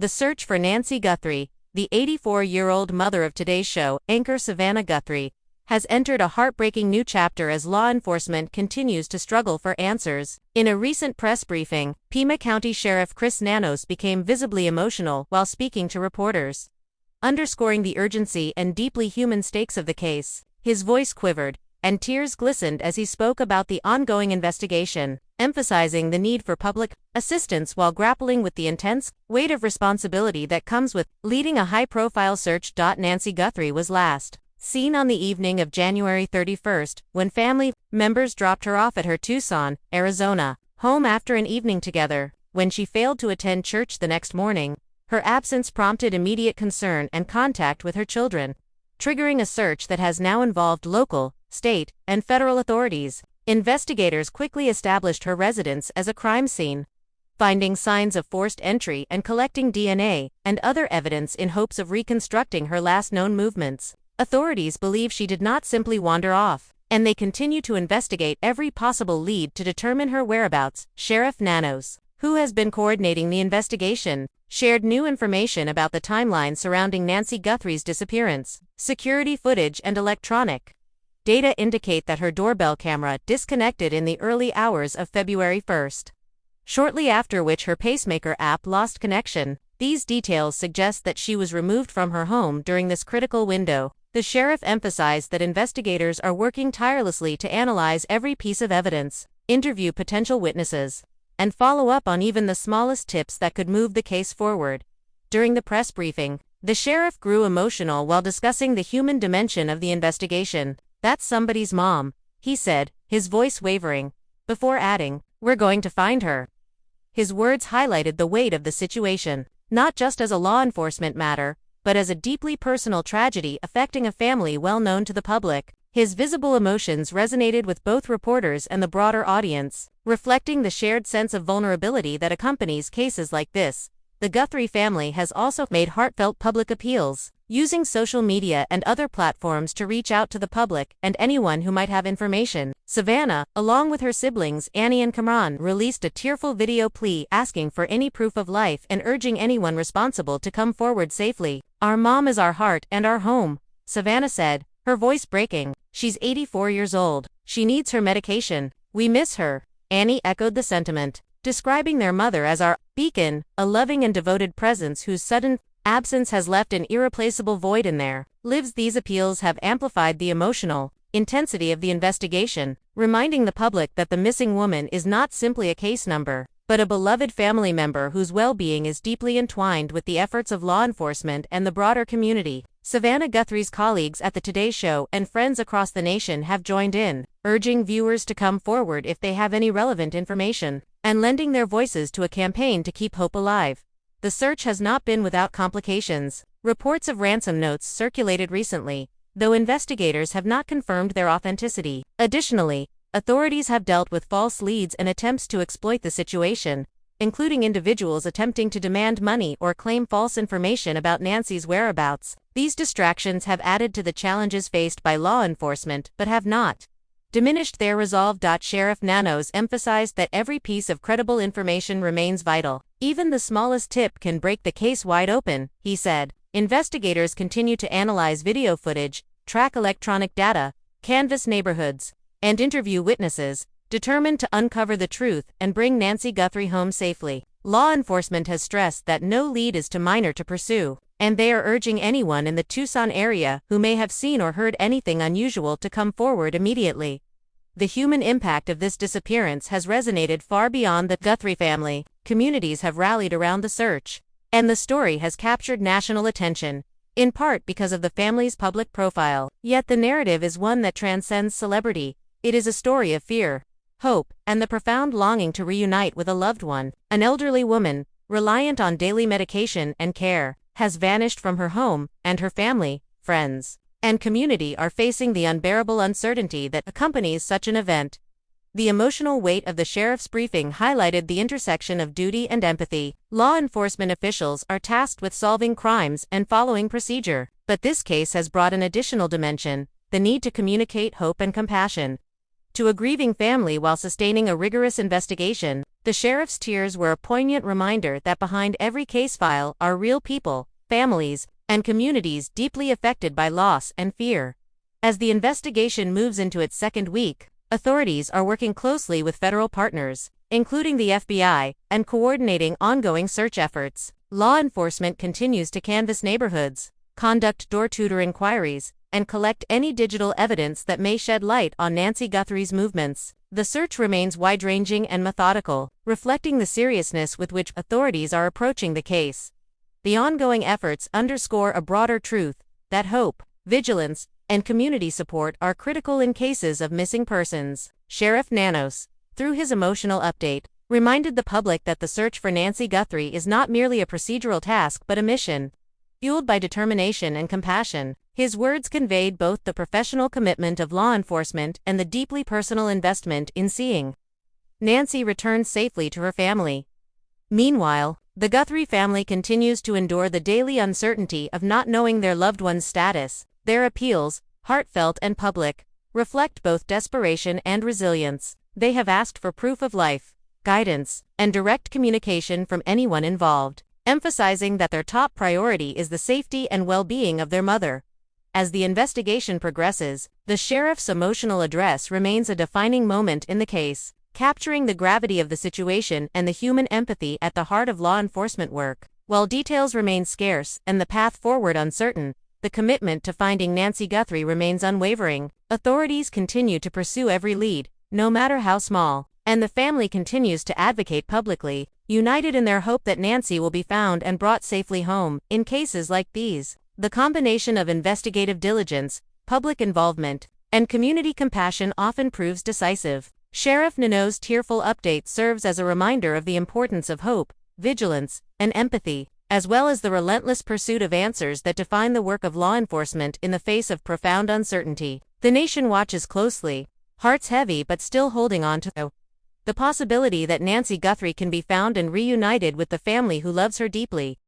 The search for Nancy Guthrie, the 84-year-old mother of Today's Show anchor Savannah Guthrie, has entered a heartbreaking new chapter as law enforcement continues to struggle for answers. In a recent press briefing, Pima County Sheriff Chris Nanos became visibly emotional while speaking to reporters, underscoring the urgency and deeply human stakes of the case. His voice quivered, and tears glistened as he spoke about the ongoing investigation, emphasizing the need for public assistance while grappling with the intense weight of responsibility that comes with leading a high-profile search. Nancy Guthrie was last seen on the evening of January 31st, when family members dropped her off at her Tucson, Arizona, home after an evening together. When she failed to attend church the next morning, her absence prompted immediate concern and contact with her children, triggering a search that has now involved local, state, and federal authorities. Investigators quickly established her residence as a crime scene, finding signs of forced entry and collecting DNA and other evidence in hopes of reconstructing her last known movements. Authorities believe she did not simply wander off, and they continue to investigate every possible lead to determine her whereabouts. Sheriff Nanos, who has been coordinating the investigation, shared new information about the timeline surrounding Nancy Guthrie's disappearance. Security footage and electronic data indicate that her doorbell camera disconnected in the early hours of February 1st, shortly after which her pacemaker app lost connection. These details suggest that she was removed from her home during this critical window. The sheriff emphasized that investigators are working tirelessly to analyze every piece of evidence, interview potential witnesses, and follow up on even the smallest tips that could move the case forward. During the press briefing, the sheriff grew emotional while discussing the human dimension of the investigation. "That's somebody's mom," he said, his voice wavering, before adding, "We're going to find her." His words highlighted the weight of the situation, not just as a law enforcement matter, but as a deeply personal tragedy affecting a family well known to the public. His visible emotions resonated with both reporters and the broader audience, reflecting the shared sense of vulnerability that accompanies cases like this. The Guthrie family has also made heartfelt public appeals, using social media and other platforms to reach out to the public and anyone who might have information. Savannah, along with her siblings Annie and Cameron, released a tearful video plea asking for any proof of life and urging anyone responsible to come forward safely. "Our mom is our heart and our home," Savannah said, her voice breaking. "She's 84 years old. She needs her medication. We miss her." Annie echoed the sentiment, describing their mother as our beacon, a loving and devoted presence whose sudden absence has left an irreplaceable void in their lives. These appeals have amplified the emotional intensity of the investigation, reminding the public that the missing woman is not simply a case number, but a beloved family member whose well-being is deeply entwined with the efforts of law enforcement and the broader community. Savannah Guthrie's colleagues at the Today Show and friends across the nation have joined in, urging viewers to come forward if they have any relevant information, and lending their voices to a campaign to keep hope alive. The search has not been without complications. Reports of ransom notes circulated recently, though investigators have not confirmed their authenticity. Additionally, authorities have dealt with false leads and attempts to exploit the situation, including individuals attempting to demand money or claim false information about Nancy's whereabouts. These distractions have added to the challenges faced by law enforcement but have not diminished their resolve. Sheriff Nanos emphasized that every piece of credible information remains vital. "Even the smallest tip can break the case wide open," he said. Investigators continue to analyze video footage, track electronic data, canvass neighborhoods, and interview witnesses, determined to uncover the truth and bring Nancy Guthrie home safely. Law enforcement has stressed that no lead is too minor to pursue, and they are urging anyone in the Tucson area who may have seen or heard anything unusual to come forward immediately. The human impact of this disappearance has resonated far beyond the Guthrie family. Communities have rallied around the search, and the story has captured national attention, in part because of the family's public profile. Yet the narrative is one that transcends celebrity. It is a story of fear, hope, and the profound longing to reunite with a loved one. An elderly woman, reliant on daily medication and care, has vanished from her home, and her family, friends, and community are facing the unbearable uncertainty that accompanies such an event. The emotional weight of the sheriff's briefing highlighted the intersection of duty and empathy. Law enforcement officials are tasked with solving crimes and following procedure, but this case has brought an additional dimension: the need to communicate hope and compassion to a grieving family while sustaining a rigorous investigation. The sheriff's tears were a poignant reminder that behind every case file are real people, families, and communities deeply affected by loss and fear. As the investigation moves into its second week, authorities are working closely with federal partners, including the FBI, and coordinating ongoing search efforts. Law enforcement continues to canvass neighborhoods, conduct door-to-door inquiries, and collect any digital evidence that may shed light on Nancy Guthrie's movements. The search remains wide-ranging and methodical, reflecting the seriousness with which authorities are approaching the case. The ongoing efforts underscore a broader truth, that hope, vigilance, and community support are critical in cases of missing persons. Sheriff Nanos, through his emotional update, reminded the public that the search for Nancy Guthrie is not merely a procedural task but a mission, fueled by determination and compassion. His words conveyed both the professional commitment of law enforcement and the deeply personal investment in seeing Nancy return safely to her family. Meanwhile, the Guthrie family continues to endure the daily uncertainty of not knowing their loved one's status. Their appeals, heartfelt and public, reflect both desperation and resilience. They have asked for proof of life, guidance, and direct communication from anyone involved, emphasizing that their top priority is the safety and well-being of their mother. As the investigation progresses, the sheriff's emotional address remains a defining moment in the case, capturing the gravity of the situation and the human empathy at the heart of law enforcement work. While details remain scarce and the path forward uncertain, the commitment to finding Nancy Guthrie remains unwavering. Authorities continue to pursue every lead, no matter how small, and the family continues to advocate publicly, united in their hope that Nancy will be found and brought safely home. In cases like these, the combination of investigative diligence, public involvement, and community compassion often proves decisive. Sheriff Nanos's tearful update serves as a reminder of the importance of hope, vigilance, and empathy, as well as the relentless pursuit of answers that define the work of law enforcement in the face of profound uncertainty. The nation watches closely, hearts heavy but still holding on to the possibility that Nancy Guthrie can be found and reunited with the family who loves her deeply.